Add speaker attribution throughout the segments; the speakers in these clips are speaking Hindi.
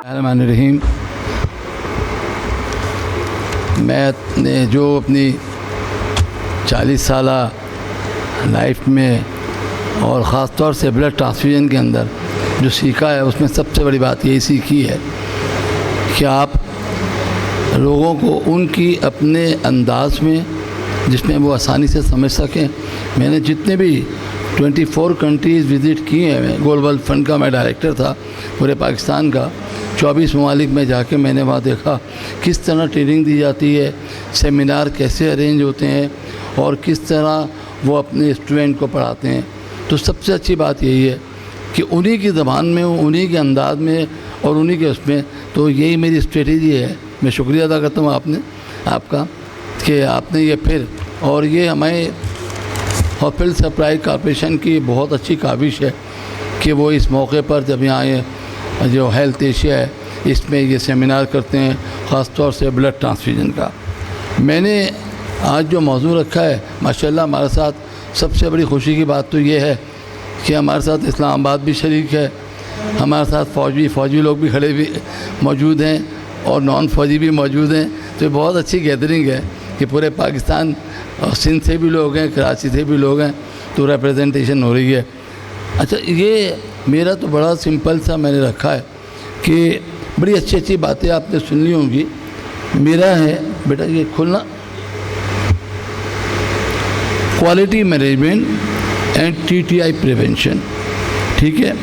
Speaker 1: रहीम। मैं जो अपनी 40 साल लाइफ में और ख़ास तौर से ब्लड ट्रांसफ्यूजन के अंदर जो सीखा है, उसमें सबसे बड़ी बात यही सीखी है कि आप लोगों को उनकी अपने अंदाज में जिसमें वो आसानी से समझ सकें। मैंने जितने भी 24 कंट्रीज़ विज़िट किए हैं, ग्लोबल फंड का मैं डायरेक्टर था पूरे पाकिस्तान का। 24 ममालिक में जाके मैंने वहाँ देखा किस तरह ट्रेनिंग दी जाती है, सेमिनार कैसे अरेंज होते हैं और किस तरह वो अपने स्टूडेंट को पढ़ाते हैं। तो सबसे अच्छी बात यही है कि उन्हीं की ज़बान में, उन्हीं के अंदाज में और उन्हीं के उसमें, तो यही मेरी स्ट्रेटजी है। मैं शुक्रिया अदा करता हूँ आपका कि आपने ये फिर, और ये हमें हॉस्पिटल सप्लाई कॉर्पोरेशन की बहुत अच्छी काविश है कि वो इस मौके पर जब यहाँ जो हेल्थ एशिया है इसमें ये सेमिनार करते हैं, ख़ास तौर से ब्लड ट्रांसफ्यूजन का। मैंने आज जो मौजू रखा है, माशाल्लाह हमारे साथ सबसे बड़ी खुशी की बात तो ये है कि हमारे साथ इस्लामाबाद भी शरीक है, हमारे साथ फ़ौजी लोग भी खड़े भी मौजूद हैं और नॉन फ़ौजी भी मौजूद हैं। तो ये बहुत अच्छी गैदरिंग है कि पूरे पाकिस्तान और सिंध से भी लोग हैं, कराची से भी लोग हैं, तो रिप्रेजेंटेशन हो रही है। अच्छा, ये मेरा तो बड़ा सिंपल सा मैंने रखा है कि बड़ी अच्छी अच्छी बातें आपने सुन ली होंगी। मेरा है बेटा ये खुलना, quality management and TTI prevention. ठीक है,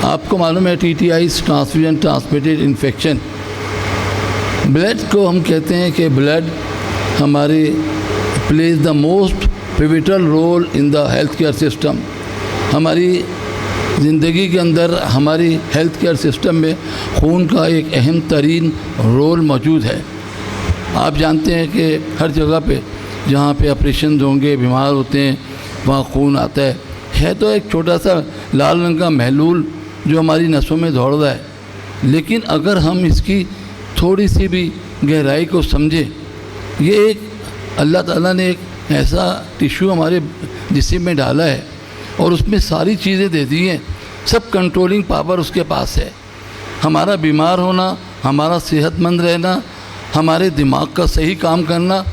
Speaker 1: आपको मालूम है TTI transfusion transmitted infection. Blood को हम कहते हैं कि ब्लड हमारे plays the most pivotal role in the health care system. हमारी ज़िंदगी के अंदर, हमारी हेल्थ केयर सिस्टम में खून का एक अहम तरीन रोल मौजूद है। आप जानते हैं कि हर जगह पे जहाँ पे ऑपरेशन होंगे, बीमार होते हैं, वहाँ खून आता है तो एक छोटा सा लाल रंग का महलूल जो हमारी नसों में दौड़ रहा है। लेकिन अगर हम इसकी थोड़ी सी भी गहराई को समझें, ये एक अल्लाह ताला ने एक ऐसा टिश्यू हमारे जिस्म में डाला है और उसमें सारी चीज़ें दे दी हैं, सब कंट्रोलिंग पावर उसके पास है। हमारा बीमार होना, हमारा सेहतमंद रहना, हमारे दिमाग का सही काम करना,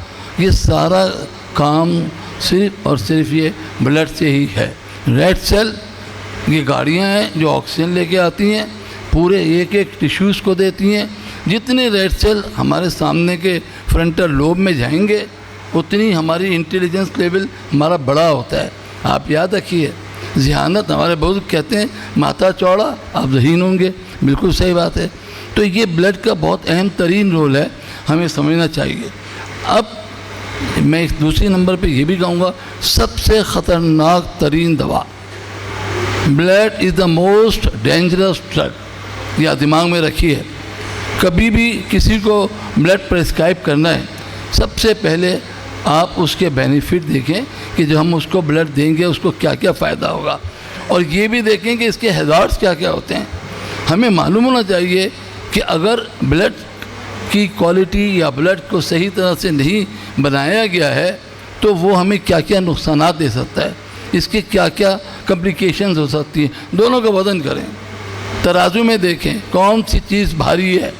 Speaker 1: ये सारा काम सिर्फ और सिर्फ ये ब्लड से ही है। रेड सेल ये गाड़ियाँ हैं जो ऑक्सीजन लेके आती हैं, पूरे एक एक टिश्यूज़ को देती हैं। जितने रेड सेल हमारे सामने के फ्रंटल लोब में जाएंगे, उतनी हमारी इंटेलिजेंस लेवल हमारा बड़ा होता है। आप याद रखिए, ज़हानत, हमारे बुजुर्ग कहते हैं माथा चौड़ा आप ज़हीन होंगे, बिल्कुल सही बात है। तो ये ब्लड का बहुत अहम तरीन रोल है, हमें समझना चाहिए। अब मैं एक दूसरे नंबर पे ये भी कहूँगा, सबसे ख़तरनाक तरीन दवा, blood is the most dangerous drug. या दिमाग में रखिए, कभी भी किसी को ब्लड प्रेस्क्राइब करना है, सबसे पहले आप उसके बेनिफिट देखें कि जब हम उसको ब्लड देंगे उसको क्या क्या फ़ायदा होगा, और ये भी देखें कि इसके हैज़ार्ड्स क्या क्या होते हैं। हमें मालूम होना चाहिए कि अगर ब्लड की क्वालिटी या ब्लड को सही तरह से नहीं बनाया गया है तो वो हमें क्या क्या नुकसानात दे सकता है, इसके क्या क्या कॉम्प्लिकेशंस हो सकती हैं। दोनों का वज़न करें, तराजू में देखें कौन सी चीज़ भारी है।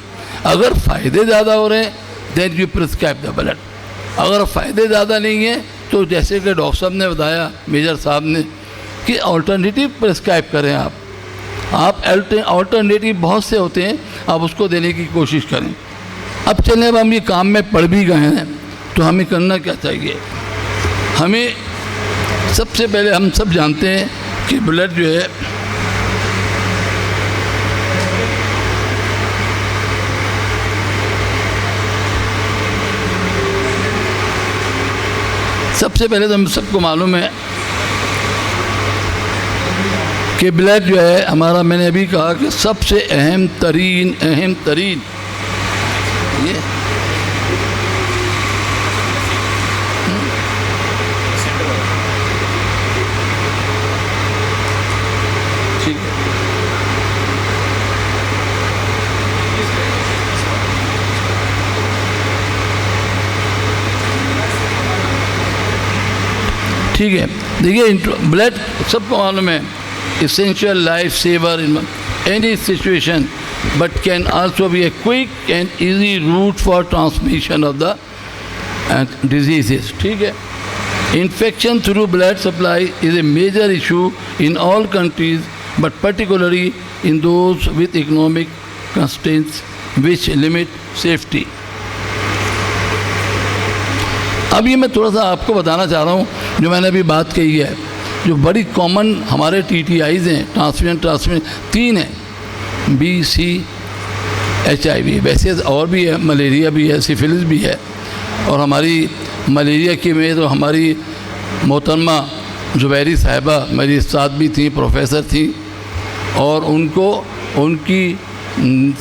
Speaker 1: अगर फ़ायदे ज़्यादा हो रहे हैं then you prescribe the blood. अगर फ़ायदे ज़्यादा नहीं हैं तो जैसे कि डॉक्टर साहब ने बताया, मेजर साहब ने, कि अल्टरनेटिव प्रिस्क्राइब करें। आप अल्टरनेटिव बहुत से होते हैं, आप उसको देने की कोशिश करें। अब चलें, अब हम ये काम में पड़ भी गए हैं तो हमें करना क्या चाहिए। हमें सबसे पहले, हम सब जानते हैं कि ब्लड जो है सबसे पहले तो हम सबको मालूम है कि ब्लड जो है हमारा, मैंने अभी कहा कि सबसे अहम तरीन ये ठीक है। ठीक है, देखिए ब्लड सबको मालूम है, essential life saver any situation, but can also be a quick and easy route for transmission of the diseases. ठीक है. Infection through blood supply is a major issue in all countries, but particularly in those with economic constraints which limit safety. अब ये मैं थोड़ा सा आपको बताना चाह रहा हूँ, जो मैंने अभी बात कही है, जो बड़ी कॉमन हमारे TTIs हैं, ट्रांसमिशन 3 हैं, BC, HIV. वैसे और भी है, मलेरिया भी है, सिफिलिस भी है. और हमारी मलेरिया की में तो हमारी मोहतरमा जुबैरी साहिबा मेरी साथ भी थी, प्रोफेसर थी, और उनकी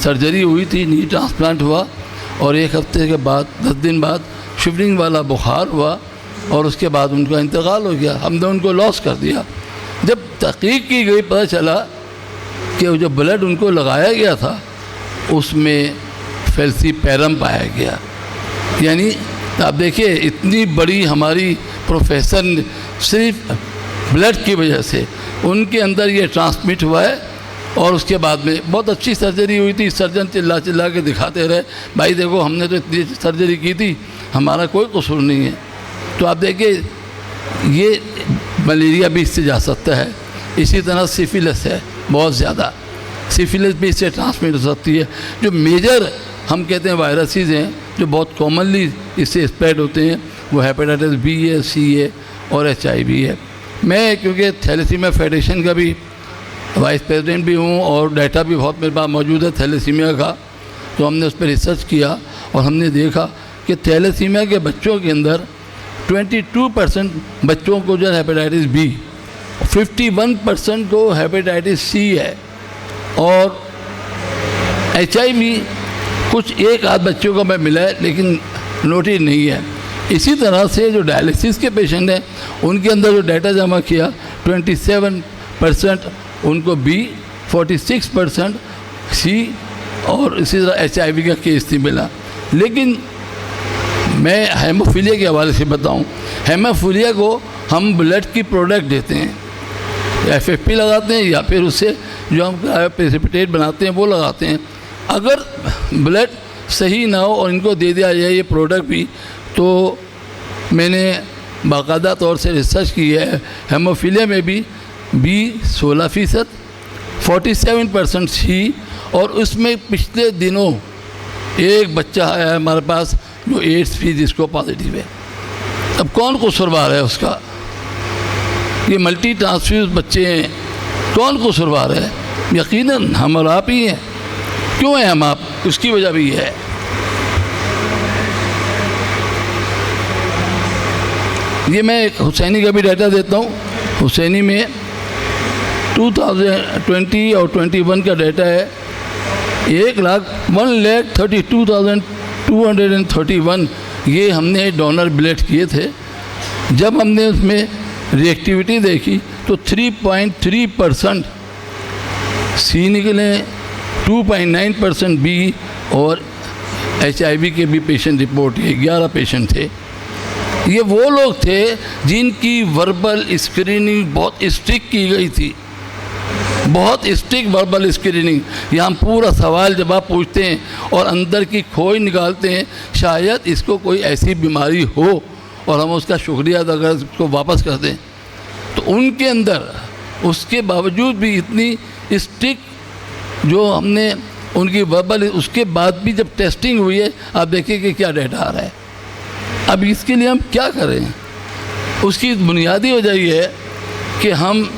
Speaker 1: सर्जरी हुई थी, नी ट्रांसप्लांट हुआ, और 1 हफ्ते के बाद 10 दिन बाद शिवरिंग वाला बुखार हुआ, और उसके बाद उनका इंतकाल हो गया. हमने उनको लॉस कर दिया. जब तहकीक की गई, पता चला कि जो ब्लड उनको लगाया गया था उसमें फेल्सीपेरम पाया गया. यानी आप देखिए, इतनी बड़ी हमारी प्रोफेसर सिर्फ ब्लड की वजह से उनके अंदर ये ट्रांसमिट हुआ है. और उसके बाद में बहुत अच्छी सर्जरी हुई थी. सर्जन चिल्ला चिल्ला के दिखाते रहे, भाई देखो हमने तो इतनी सर्जरी की थी, हमारा कोई कसूर नहीं है. तो आप देखिए, ये मलेरिया भी इससे जा सकता है. इसी तरह सिफिलिस है, बहुत ज़्यादा सिफिलिस भी इससे ट्रांसमिट हो सकती है. जो मेजर हम कहते हैं वायरसेस हैं जो बहुत कॉमनली इससे स्प्रेड होते हैं, वो हेपेटाइटिस B है, C है और HIV है. मैं क्योंकि थैलेसीमिया फेडरेशन का भी वाइस प्रेसिडेंट भी हूँ और डाटा भी बहुत मेरे पास मौजूद है थैलेसीमिया का, तो हमने उस पर रिसर्च किया और हमने देखा कि थैलेसीमिया के बच्चों के अंदर 22% बच्चों को जो हेपेटाइटिस B, 51% को हेपेटाइटिस C है, और HIV कुछ एक आध बच्चों को मैं मिला है लेकिन नोटिस नहीं है. इसी तरह से जो डायलिसिस के पेशेंट हैं उनके अंदर जो डाटा जमा किया, 27% उनको B, 46% C और इसी तरह HIV का केस नहीं मिला. लेकिन मैं हेमोफीलिया के हवाले से बताऊं, हेमोफीलिया को हम ब्लड की प्रोडक्ट देते हैं, FFP लगाते हैं या फिर उससे जो हम प्रेसिपिटेट बनाते हैं वो लगाते हैं. अगर ब्लड सही ना हो और इनको दे दिया जाए ये प्रोडक्ट भी, तो मैंने बाकायदा तौर से रिसर्च की है. हेमोफीलिया में भी B 16%, 47% C, और उसमें पिछले दिनों एक बच्चा आया हमारे पास जो एड्स भी जिसको पॉजिटिव है. अब कौन कसूरवार है उसका? ये मल्टी ट्रांसफ्यूज बच्चे हैं, कौन कसूरवार है? यकीनन हम और आप ही हैं. क्यों है हम आप? उसकी वजह भी है. ये मैं एक हुसैनी का भी डाटा देता हूँ. हुसैनी में 2020 और 21 का डाटा है. 1,32,231 ये हमने डोनर ब्लड किए थे. जब हमने उसमें रिएक्टिविटी देखी तो 3.3% C निकले, 2.9% B, और HIV के भी पेशेंट रिपोर्ट है, 11 पेशेंट थे. ये वो लोग थे जिनकी वर्बल स्क्रीनिंग बहुत स्ट्रिक्ट की गई थी, बहुत स्ट्रिक्ट वर्बल स्क्रीनिंग. यहाँ पूरा सवाल जवाब पूछते हैं और अंदर की खोज निकालते हैं, शायद इसको कोई ऐसी बीमारी हो और हम उसका शुक्रिया अदा कर उसको वापस कर दें. तो उनके अंदर उसके बावजूद भी इतनी स्ट्रिक्ट जो हमने उनकी वर्बल, उसके बाद भी जब टेस्टिंग हुई है, आप देखिए कि क्या डाटा आ रहा है. अब इसके लिए हम क्या करें? उसकी बुनियादी वजह ये है कि हम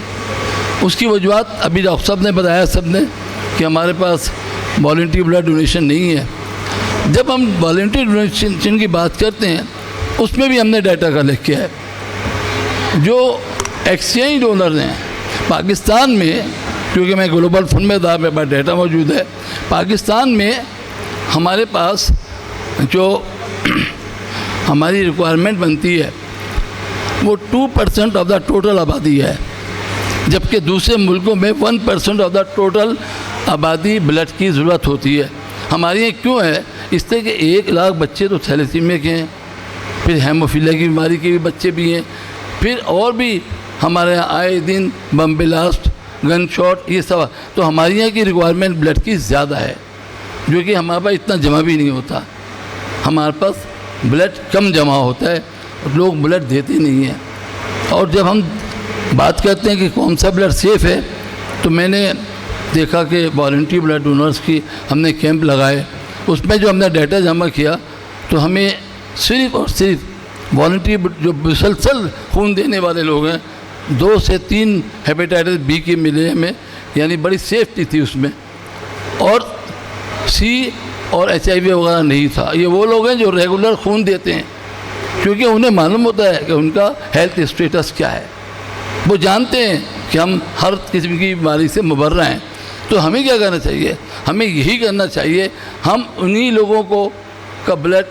Speaker 1: उसकी वजूहत अभी डॉक्टर साहब ने बताया, सब ने, कि हमारे पास वॉलंटरी ब्लड डोनेशन नहीं है. जब हम वॉलंटरी डोनेशन की बात करते हैं उसमें भी हमने डाटा कलेक्ट किया है. जो एक्सचेंज डोनर हैं पाकिस्तान में, क्योंकि मैं ग्लोबल फंड में था, मेरे पास डाटा मौजूद है, पाकिस्तान में हमारे पास जो हमारी रिक्वायरमेंट बनती है वो 2% ऑफ द टोटल आबादी है, जबकि दूसरे मुल्कों में 1% ऑफ द टोटल आबादी ब्लड की ज़रूरत होती है. हमारे यहाँ क्यों है? इसलिए कि 1 लाख बच्चे तो थैलेसीमिया के हैं, फिर हेमोफीलिया की बीमारी के भी बच्चे भी हैं, फिर और भी हमारे यहाँ आए दिन बम ब्लास्ट गन शॉट, ये सब। तो हमारे यहाँ की रिक्वायरमेंट ब्लड की ज़्यादा है, जो कि हमारे पास इतना जमा भी नहीं होता। हमारे पास ब्लड कम जमा होता है, लोग ब्लड देते नहीं हैं। और जब हम बात करते हैं कि कौन सा ब्लड सेफ़ है, तो मैंने देखा कि वॉलंटरी ब्लड डोनर्स की हमने कैंप लगाए, उसमें जो हमने डाटा जमा किया तो हमें सिर्फ और सिर्फ वॉलंटरी जो मुसलसल खून देने वाले लोग हैं 2 से 3 हेपेटाइटिस बी के मिले हमें, यानी बड़ी सेफ्टी थी उसमें, और सी और HIV वगैरह नहीं था। ये वो लोग हैं जो रेगुलर खून देते हैं, क्योंकि उन्हें मालूम होता है कि उनका हेल्थ स्टेटस क्या है, वो जानते हैं कि हम हर किस्म की बीमारी से मुबर्रा हैं। तो हमें क्या करना चाहिए? हमें यही करना चाहिए, हम उन्हीं लोगों को का ब्लड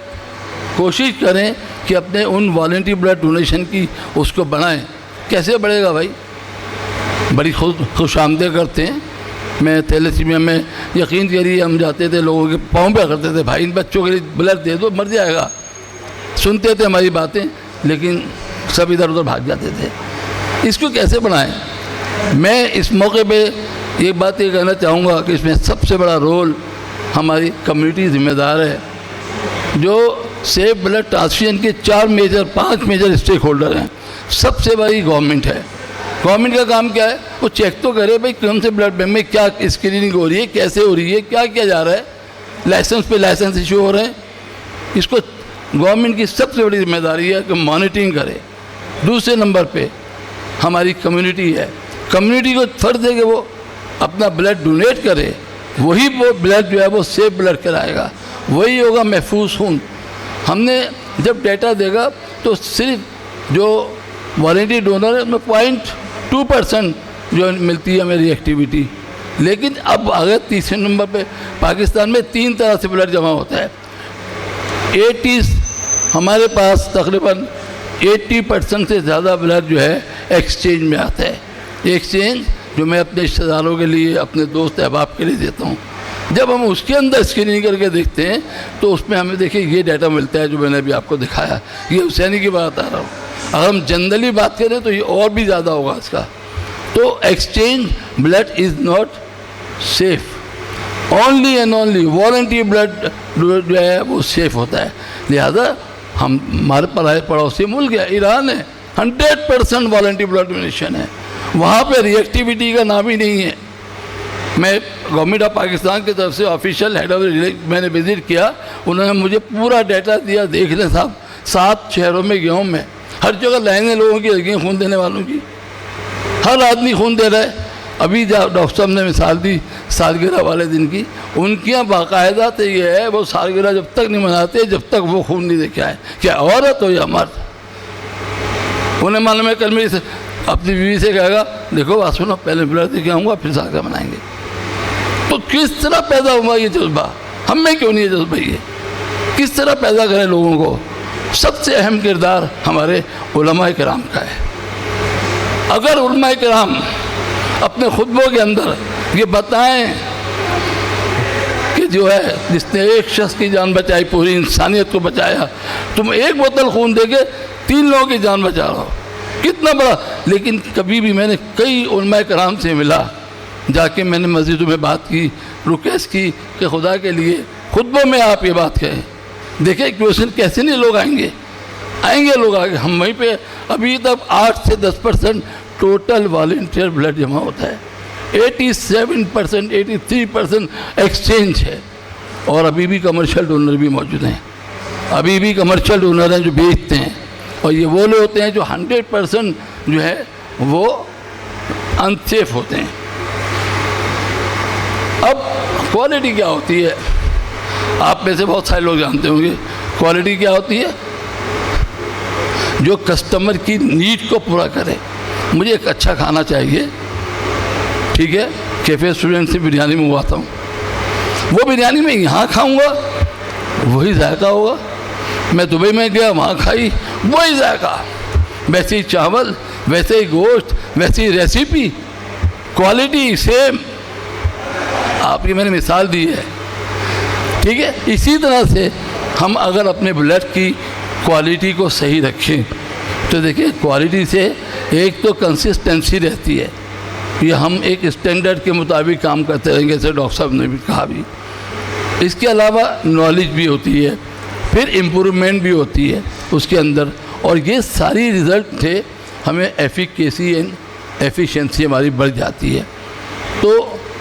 Speaker 1: कोशिश करें कि अपने उन वॉलंटरी ब्लड डोनेशन की उसको बढ़ाएं। कैसे बढ़ेगा भाई? बड़ी खुश आमदें करते हैं। मैं थैलेसीमिया में यकीन करिए हम जाते थे, लोगों के पाँव पे करते थे, भाई इन बच्चों के लिए ब्लड दे दो, मर जाएगा। सुनते थे हमारी बातें, लेकिन सब इधर उधर भाग जाते थे। इसको कैसे बढ़ाएं? मैं इस मौके पे एक बात ये कहना चाहूँगा कि इसमें सबसे बड़ा रोल हमारी कम्युनिटी जिम्मेदार है, जो सेफ ब्लड ट्रांसफ्यूजन के 5 मेजर स्टेक होल्डर हैं। सबसे बड़ी गवर्नमेंट है। गवर्नमेंट का काम क्या है? वो चेक तो करे भाई कौन से ब्लड बैंक में क्या स्क्रीनिंग हो रही है, कैसे हो रही है, क्या किया जा रहा है, लाइसेंस पे लाइसेंस इशू हो रहे हैं। इसको गवर्नमेंट की सबसे बड़ी जिम्मेदारी है कि मॉनिटरिंग करे। दूसरे नंबर पे हमारी कम्युनिटी है। कम्युनिटी को फ़र्ज है कि वो अपना ब्लड डोनेट करे, वही वो ब्लड जो है वो सेफ ब्लड कराएगा, वही होगा महफूज खून। हमने जब डेटा देगा तो सिर्फ जो वॉलंटरी डोनर है उसमें 0.2% जो मिलती है मेरी एक्टिविटी। लेकिन अब अगर तीसरे नंबर पे पाकिस्तान में 3 तरह से ब्लड जमा होता है। 80 हमारे पास तकरीबन 80% से ज़्यादा ब्लड जो है एक्सचेंज में आता है। एक्सचेंज जो मैं अपने रिश्तेदारों के लिए, अपने दोस्त अहबाब के लिए देता हूँ। जब हम उसके अंदर स्क्रीनिंग करके देखते हैं तो उसमें हमें देखिए ये डाटा मिलता है जो मैंने अभी आपको दिखाया। ये हुसैनी की बात आ रहा हूँ। अगर हम जनरली बात करें तो ये और भी ज़्यादा होगा इसका। तो exchange blood is not safe. Only and only voluntary blood जो है वो सेफ होता है। लिहाजा हमारे पड़ोसी मुल्क है ईरान है, 100% वॉलंटरी ब्लड डोनेशन है। वहाँ पे रिएक्टिविटी का नाम ही नहीं है। मैं गवर्नमेंट ऑफ पाकिस्तान की तरफ से ऑफिशियल हेड ऑफ मैंने विज़िट किया, उन्होंने मुझे पूरा डाटा दिया। देख लें साहब, 7 शहरों में गया हूँ मैं, हर जगह लाइनें लोगों की लगी हैं खून देने वालों की। हर आदमी खून दे रहा है। अभी डॉक्टर साहब ने मिसाल दी सालगिरह वाले दिन की, उनके यहाँ बाकायदा तो ये है वो सालगिरह जब तक नहीं मनाते जब तक वो खून नहीं देखे आए। क्या औरत हो या मर्द? उन्हें मालूम है कल मेरी अपनी बीवी से कहेगा देखो बात सुनो, पहले ब्लड दे के आऊँगा फिर सालगिरह मनाएंगे। तो किस तरह पैदा हुआ ये जज्बा? हम में क्यों नहीं है जज्बा? ये किस तरह पैदा करें लोगों को? सबसे अहम किरदार हमारे उलमा किराम का है। अगर उलमा किराम अपने खुतबों के अंदर ये बताएं कि जो है जिसने एक शख्स की जान बचाई पूरी इंसानियत को बचाया, तुम एक बोतल खून दे के 3 लोगों की जान बचा रहे हो, कितना बड़ा। लेकिन कभी भी मैंने कई उलमा किराम से मिला, जाके मैंने मस्जिदों में बात की, रिक्वेस्ट की कि खुदा के लिए खुतबों में आप ये बात कहें। देखें क्वेश्चन कैसे नहीं लोग आएंगे लोग आगे। हम वहीं पे अभी तक 8 से 10% टोटल वॉलंटियर ब्लड जमा होता है। 87%, 83% एक्सचेंज है। और अभी भी कमर्शियल डोनर भी मौजूद हैं। अभी भी कमर्शियल डोनर हैं जो बेचते हैं, और ये वो लोग होते हैं जो 100% जो है वो अनसेफ होते हैं। अब क्वालिटी क्या होती है? आप में से बहुत सारे लोग जानते होंगे क्वालिटी क्या होती है। जो कस्टमर की नीड को पूरा करे। मुझे एक अच्छा खाना चाहिए, ठीक है, कैफ़े स्टूडेंट से बिरयानी मंगवाता हूँ, वो बिरयानी मैं यहाँ खाऊंगा वही जायका होगा। मैं दुबई में गया वहाँ खाई वही जायका, वैसे ही चावल, वैसे ही गोश्त, वैसी ही रेसिपी, क्वालिटी सेम। आपकी मैंने मिसाल दी है, ठीक है। इसी तरह से हम अगर अपने ब्लड की क्वालिटी को सही रखें तो देखिए क्वालिटी से एक तो कंसिस्टेंसी रहती है, ये हम एक स्टैंडर्ड के मुताबिक काम करते रहेंगे, जैसे डॉक्टर साहब ने भी कहा भी। इसके अलावा नॉलेज भी होती है, फिर इम्प्रूवमेंट भी होती है उसके अंदर, और ये सारी रिज़ल्ट थे हमें एफिकेसी एंड एफिशिएंसी हमारी बढ़ जाती है। तो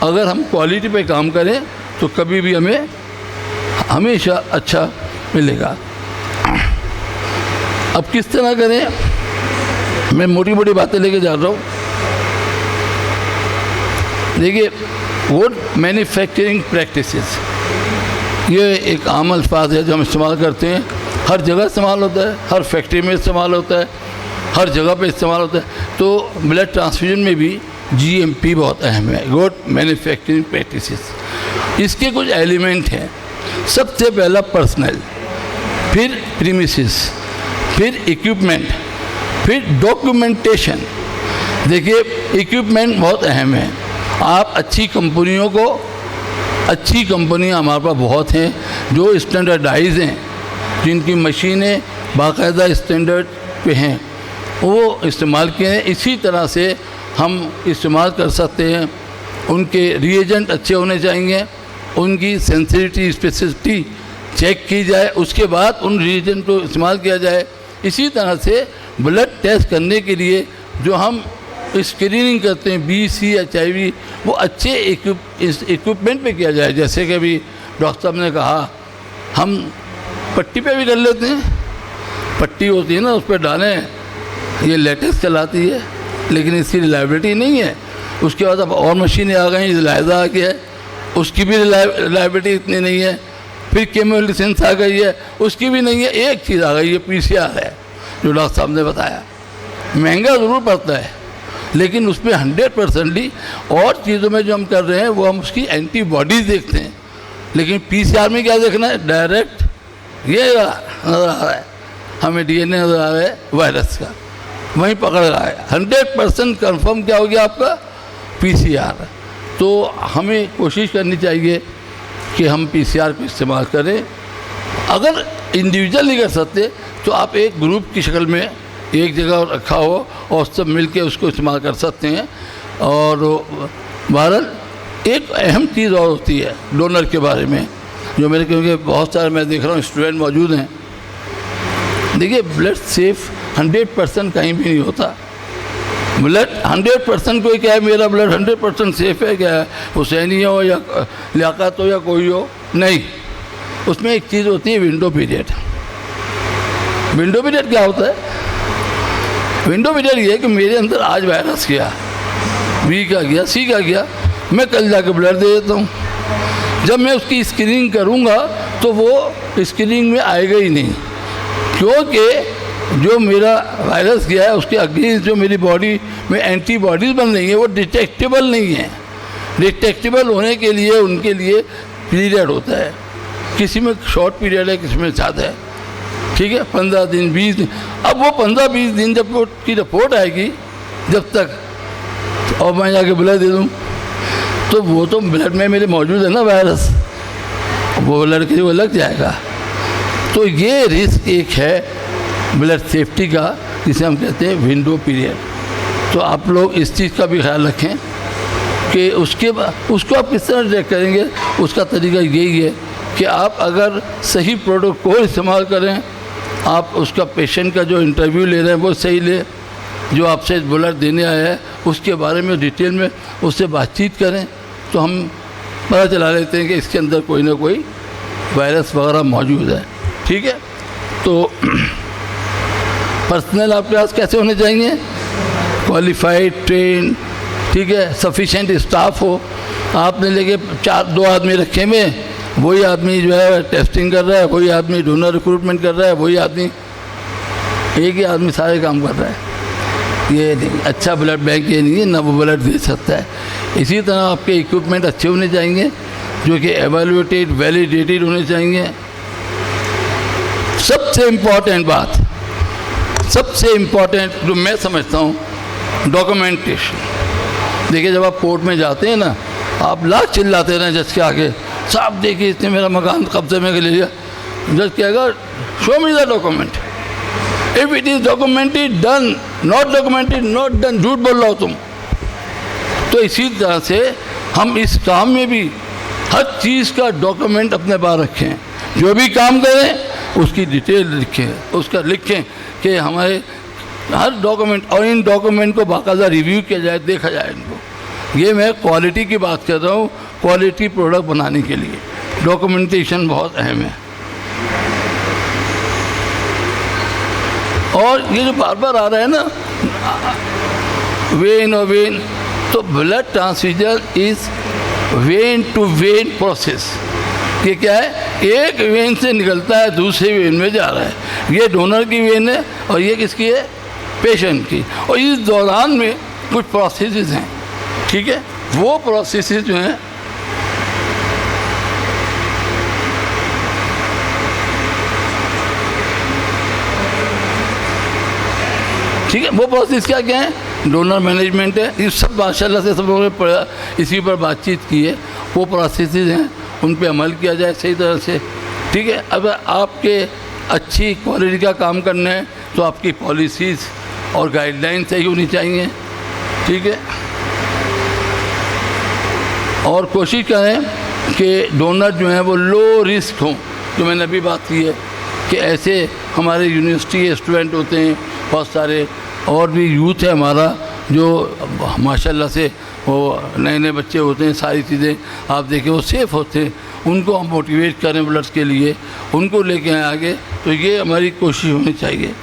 Speaker 1: अगर हम क्वालिटी पे काम करें तो कभी भी हमें हमेशा अच्छा मिलेगा। अब किस तरह करें, मैं मोटी मोटी बातें लेके जा रहा हूँ। देखिए, गुड मैन्युफैक्चरिंग प्रैक्टिसेस, ये एक आम अल्फाज है जो हम इस्तेमाल करते हैं, हर जगह इस्तेमाल होता है, हर फैक्ट्री में इस्तेमाल होता है, हर जगह पे इस्तेमाल होता है। तो ब्लड ट्रांसफ्यूजन में भी GMP बहुत अहम है, गुड मैन्युफैक्चरिंग प्रैक्टिसेस। इसके कुछ एलिमेंट हैं। सबसे पहला पर्सनल, फिर प्रीमिसेस, फिर इक्विपमेंट, फिर डॉक्यूमेंटेशन। देखिए, इक्विपमेंट बहुत अहम है। आप अच्छी कंपनियों को, अच्छी कंपनियां हमारे पास बहुत हैं जो स्टैंडर्डाइज हैं, जिनकी मशीनें बाकायदा स्टैंडर्ड पे हैं, वो इस्तेमाल किए हैं। इसी तरह से हम इस्तेमाल कर सकते हैं। उनके रिएजेंट अच्छे होने चाहिए, उनकी सेंसिटिविटी स्पेसिफिसिटी चेक की जाए, उसके बाद उन रिएजेंट को इस्तेमाल किया जाए। इसी तरह से ब्लड टेस्ट करने के लिए जो हम स्क्रीनिंग करते हैं BC HIV, वो अच्छे इक्विपमेंट पे किया जाए। जैसे कि अभी डॉक्टर साहब ने कहा, हम पट्टी पे भी कर लेते हैं, पट्टी होती है ना, उस पर डालें, ये लेटेक्स चलाती है, लेकिन इसकी रिलायबिलिटी नहीं है। उसके बाद अब और मशीनें आ गई, लाइजा आ गया है, उसकी भी रिलायबिलिटी इतनी नहीं है। फिर केमोलिसेंस आ गई है, उसकी भी नहीं है। एक चीज़ आ गई है, PCR है, जो डॉक्टर साहब ने बताया। महंगा ज़रूर पड़ता है, लेकिन उसमें 100% और चीज़ों में जो हम कर रहे हैं वो हम उसकी एंटीबॉडीज़ देखते हैं। लेकिन PCR में क्या देखना है, डायरेक्ट ये नज़र आ रहा है, हमें DNA नज़र आ रहा है वायरस का, वहीं पकड़ रहा है। 100% कन्फर्म क्या हो गया आपका, PCR। तो हमें कोशिश करनी चाहिए कि हम PCR को इस्तेमाल करें। अगर इंडिविजुअल नहीं कर सकते तो आप एक ग्रुप की शक्ल में एक जगह रखा हो और सब मिल के उसको इस्तेमाल कर सकते हैं। और बहरहाल एक अहम चीज़ और होती है डोनर के बारे में, जो मेरे, क्योंकि बहुत सारे मैं देख रहा हूँ स्टूडेंट मौजूद हैं। देखिए, ब्लड सेफ 100% कहीं भी नहीं होता। ब्लड 100% कोई क्या है, मेरा ब्लड 100% सेफ है क्या है, हुसैनी हो या लियाकत हो या कोई हो, नहीं। उसमें एक चीज़ होती है विंडो पीरियड। विंडो पीरियड क्या होता है, विंडो पीरियड ये है कि मेरे अंदर आज वायरस गया, B का गया, C का गया, मैं कल जाकर ब्लड दे देता हूँ। जब मैं उसकी स्क्रीनिंग करूँगा तो वो स्क्रीनिंग में आएगा ही नहीं, क्योंकि जो मेरा वायरस गया है उसके अगेंस्ट जो मेरी बॉडी में एंटीबॉडीज़ बन रही हैं वो डिटेक्टेबल नहीं है। डिटेक्टेबल होने के लिए उनके लिए पीरियड होता है, किसी में शॉर्ट पीरियड है, किसी में ज़्यादा है, ठीक है, 15 दिन 20 दिन। अब वो 15-20 दिन जब उसकी रिपोर्ट आएगी, जब तक और मैं जाके ब्लड दे दूँ तो वो तो ब्लड में मेरे मौजूद है ना वायरस, वो ब्लड के वो लग जाएगा। तो ये रिस्क एक है ब्लड सेफ्टी का, जिसे हम कहते हैं विंडो पीरियड। तो आप लोग इस चीज़ का भी ख्याल रखें कि उसको आप किस तरह डिटेक्ट करेंगे। उसका तरीका यही है कि आप अगर सही प्रोडक्ट को इस्तेमाल करें, आप उसका पेशेंट का जो इंटरव्यू ले रहे हैं वो सही ले, जो आपसे ब्लड देने आया है उसके बारे में डिटेल में उससे बातचीत करें, तो हम पता चला लेते हैं कि इसके अंदर कोई ना कोई वायरस वगैरह मौजूद है, ठीक है। तो पर्सनल आपके पास कैसे होने चाहिए, क्वालिफाइड, ट्रेन, ठीक है, सफिशेंट स्टाफ हो। आपने लेके 2 आदमी रखे में, वही आदमी जो है टेस्टिंग कर रहा है, वही आदमी डोनर रिक्रूटमेंट कर रहा है, वही आदमी, एक ही आदमी सारे काम कर रहा है। ये नहीं, अच्छा ब्लड बैंक ये नहीं है ना वो ब्लड दे सकता है। इसी तरह आपके इक्विपमेंट अच्छे होने चाहिए, जो कि एवेल्युएटेड, वैलिडेटेड होने चाहिए। सबसे इम्पॉर्टेंट बात, सबसे इम्पॉर्टेंट जो मैं समझता हूँ, डॉक्यूमेंटेशन। देखिए, जब आप कोर्ट में जाते हैं ना, आप लाख चिल्लाते रहें जज के आगे, साहब देखिए इसने मेरा मकान कब्जे में ले लिया, जज कहेगा show me the document. If it is documented done, not documented not done. झूठ बोल रहा हो तुम, तो इसी तरह से हम इस काम में भी हर चीज़ का डॉक्यूमेंट अपने पास रखें, जो भी काम करें उसकी डिटेल लिखें, उसका लिखें कि हमारे हर डॉक्यूमेंट, और इन डॉक्यूमेंट को बाकायदा रिव्यू किया जाए, देखा जाए इनको। ये मैं क्वालिटी की बात कर रहा हूँ, क्वालिटी प्रोडक्ट बनाने के लिए डॉक्यूमेंटेशन बहुत अहम है। और ये जो बार बार आ रहा है ना वेन और वेन, तो blood transfusion is vein to vein process. ये क्या है, एक वेन से निकलता है दूसरे वेन में जा रहा है। ये डोनर की वेन है और ये किसकी है, पेशेंट की। और इस दौरान में कुछ प्रोसेसेस हैं, ठीक है, वो प्रोसेसेस जो हैं ठीक है, वो प्रोसेस क्या क्या है, डोनर मैनेजमेंट है, ये सब माशाल्लाह से सब लोगों ने पढ़ा, इसी पर बातचीत की है। वो प्रोसेसेस हैं, उन पे अमल किया जाए सही तरह से, ठीक है। अगर आपके अच्छी क्वालिटी का काम करना है तो आपकी पॉलिसीज़ और गाइडलाइन सही होनी चाहिए, ठीक है। और कोशिश करें कि डोनर जो हैं वो लो रिस्क हों, जो मैंने अभी बात की है कि ऐसे हमारे यूनिवर्सिटी के स्टूडेंट होते हैं बहुत सारे, और भी यूथ है हमारा जो माशाल्लाह से वो नए नए बच्चे होते हैं, सारी चीज़ें आप देखें वो सेफ़ होते हैं, उनको हम मोटिवेट करें ब्लड के लिए, उनको लेके आए आगे, तो ये हमारी कोशिश होनी चाहिए।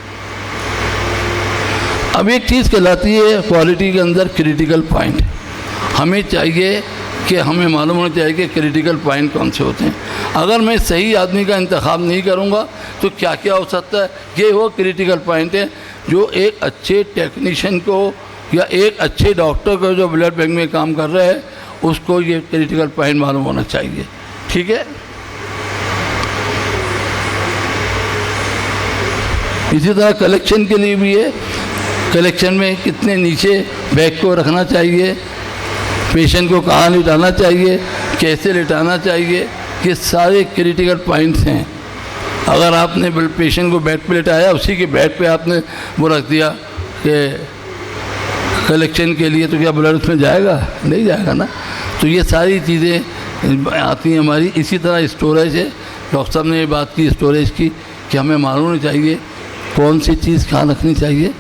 Speaker 1: अब एक चीज़ कहलाती है क्वालिटी के अंदर क्रिटिकल पॉइंट। हमें चाहिए कि हमें मालूम होना चाहिए कि क्रिटिकल पॉइंट कौन से होते हैं। अगर मैं सही आदमी का इंतखाब नहीं करूँगा तो क्या क्या हो सकता है, ये वो क्रिटिकल पॉइंट है जो एक अच्छे टेक्नीशियन को या एक अच्छे डॉक्टर को जो ब्लड बैंक में काम कर रहा है उसको ये क्रिटिकल पॉइंट मालूम होना चाहिए, ठीक है। इसी तरह कलेक्शन के लिए भी है, कलेक्शन में कितने नीचे बैग को रखना चाहिए, पेशेंट को कहाँ लिटाना चाहिए, कैसे लिटाना चाहिए, ये सारे क्रिटिकल पॉइंट्स हैं। अगर आपने पेशेंट को बेड पे लिटाया, उसी के बेड पे आपने वो रख दिया कि कलेक्शन के लिए, तो क्या ब्लड उसमें जाएगा, नहीं जाएगा ना। तो ये सारी चीज़ें आती हैं हमारी। इसी तरह स्टोरेज है, डॉक्टर साहब ने ये बात की स्टोरेज की कि हमें मालूम होना चाहिए कौन सी चीज़ कहाँ रखनी चाहिए,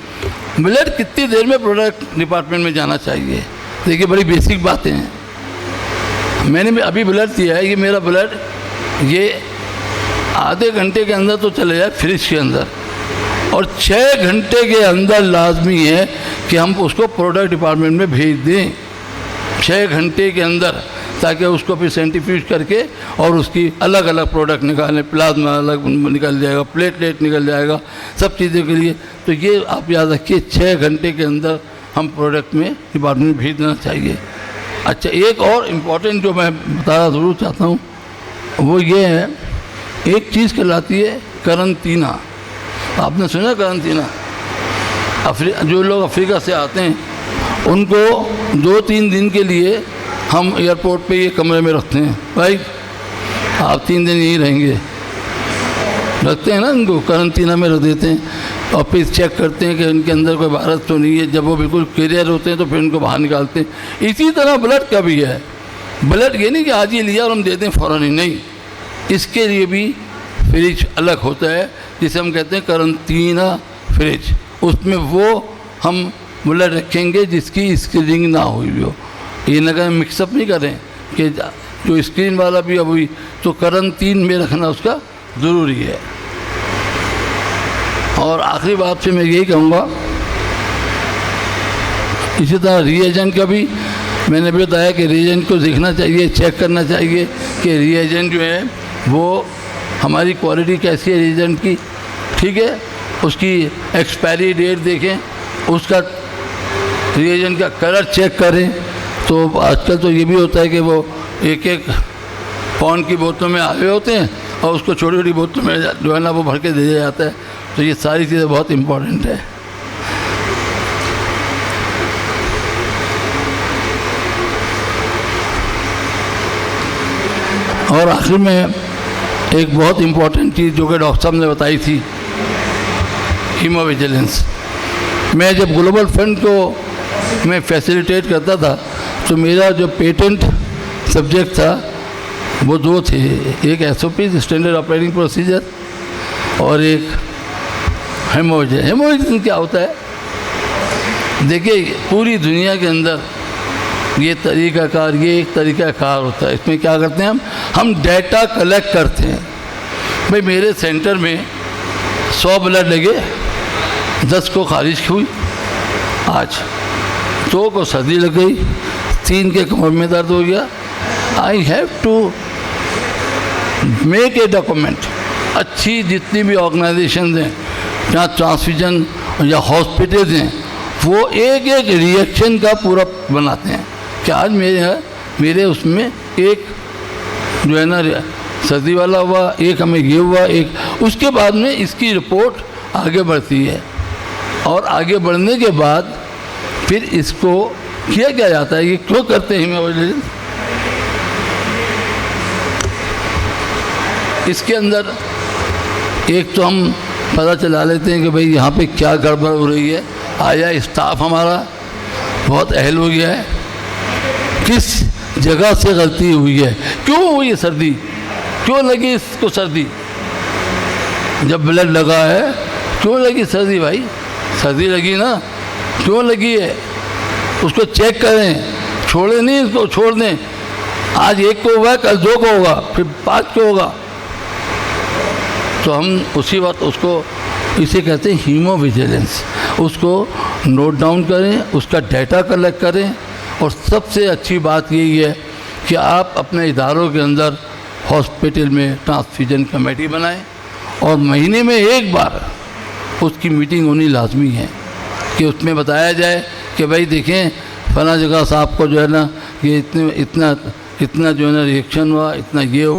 Speaker 1: ब्लड कितनी देर में प्रोडक्ट डिपार्टमेंट में जाना चाहिए। देखिए बड़ी बेसिक बातें हैं। मैंने भी अभी ब्लड दिया है, ये मेरा ब्लड ये आधे घंटे के अंदर तो चले जाए फ्रिज के अंदर, और 6 घंटे के अंदर लाजमी है कि हम उसको प्रोडक्ट डिपार्टमेंट में भेज दें, 6 घंटे के अंदर, ताकि उसको फिर सेंट्रीफ्यूज करके और उसकी अलग अलग प्रोडक्ट निकालें, प्लाज्मा अलग निकल जाएगा, प्लेटलेट निकल जाएगा, सब चीज़ों के लिए। तो ये आप याद रखिए 6 घंटे के अंदर हम प्रोडक्ट में डिपार्टमेंट में भेज देना चाहिए। अच्छा, एक और इम्पॉर्टेंट जो मैं बताना ज़रूर चाहता हूँ वो ये है, एक चीज़ कहलाती है करंटीना। आपने सुना करंटीना? जो लोग अफ्रीका से आते हैं उनको 2-3 दिन के लिए हम एयरपोर्ट पे ये कमरे में रखते हैं, भाई आप 3 दिन यहीं रहेंगे, रखते हैं ना, उनको करंटीना में रख देते हैं और फिर चेक करते हैं कि इनके अंदर कोई वायरस तो नहीं है। जब वो बिल्कुल क्लियर होते हैं तो फिर उनको बाहर निकालते हैं। इसी तरह ब्लड का भी है, ब्लड ये नहीं कि आज ये लिया और हम देते हैं फ़ौरन ही, नहीं, इसके लिए भी फ्रिज अलग होता है जिसे हम कहते हैं करंटीना फ्रिज। उसमें वो हम ब्लड रखेंगे जिसकी स्क्रीनिंग ना हुई हो। ये न करें, मिक्सअप नहीं करें कि जो स्क्रीन वाला भी अब हुई, तो करंटीन में रखना उसका ज़रूरी है। और आखिरी बात से मैं यही कहूँगा, इसी तरह रिएजेंट का भी मैंने भी बताया कि रिएजेंट को देखना चाहिए, चेक करना चाहिए कि रिएजेंट जो है वो हमारी क्वालिटी कैसी है रिएजेंट की, ठीक है। उसकी एक्सपायरी डेट देखें, उसका रिएजेंट का कलर चेक करें। तो आजकल तो ये भी होता है कि वो 1-1 पाउंड की बोतलों में आए होते हैं और उसको छोटी छोटी बोतलों में जो है ना वो भर के दे दिया जाता है। तो ये सारी चीज़ें बहुत इम्पोर्टेंट है। और आखिर में एक बहुत इम्पोर्टेंट चीज़ जो कि डॉक्टर साहब ने बताई थी, हीमोविजिलेंस। मैं जब ग्लोबल फंड को मैं फैसिलिटेट करता था तो मेरा जो पेटेंट सब्जेक्ट था वो दो थे, एक SOP स्टैंडर्ड ऑपरेटिंग प्रोसीजर और एक हेमोइड। हेमोइड क्या होता है? देखिए पूरी दुनिया के अंदर ये तरीक़ाकार, ये एक तरीक़ाकार होता है। इसमें क्या करते हैं हम डेटा कलेक्ट करते हैं। भाई मेरे सेंटर में 100 ब्लड लगे, 10 को खारिज हुई, आज 2 को सर्दी लग गई, 3 के कमर में दर्द हो गया। I have to make a document. अच्छी जितनी भी ऑर्गेनाइजेशन हैं जहाँ ट्रांसफ्यूजन या हॉस्पिटल्स हैं, वो एक एक रिएक्शन का पूरा बनाते हैं कि आज मेरे उसमें एक जो है ना सर्दी वाला हुआ, एक हमें ये हुआ, एक उसके बाद में इसकी रिपोर्ट आगे बढ़ती है। और आगे बढ़ने के बाद फिर इसको किया क्या जाता है, ये क्यों करते हैं हेमोइड? इसके अंदर एक तो हम पता चला लेते हैं कि भाई यहाँ पे क्या गड़बड़ हो रही है, आया स्टाफ हमारा बहुत अहल हो गया है, किस जगह से गलती हुई है, क्यों हुई है सर्दी, क्यों लगी इसको सर्दी, जब ब्लड लगा है क्यों लगी सर्दी? भाई सर्दी लगी ना, क्यों लगी है उसको चेक करें, छोड़े नहीं इसको, छोड़ दें। आज 1 को हुआ, कल 2 को होगा, फिर 5 को होगा। तो हम उसी वक्त उसको, इसे कहते हैं हीमो विजिलेंस, उसको नोट डाउन करें, उसका डाटा कलेक्ट करें। और सबसे अच्छी बात यही है कि आप अपने इदारों के अंदर हॉस्पिटल में ट्रांसफ्यूजन कमेटी बनाएं और महीने में 1 बार उसकी मीटिंग होनी लाजमी है कि उसमें बताया जाए कि भाई देखें फला जगह साहब को जो है ना ये इतना जो है ना रिएक्शन हुआ, इतना ये हुआ।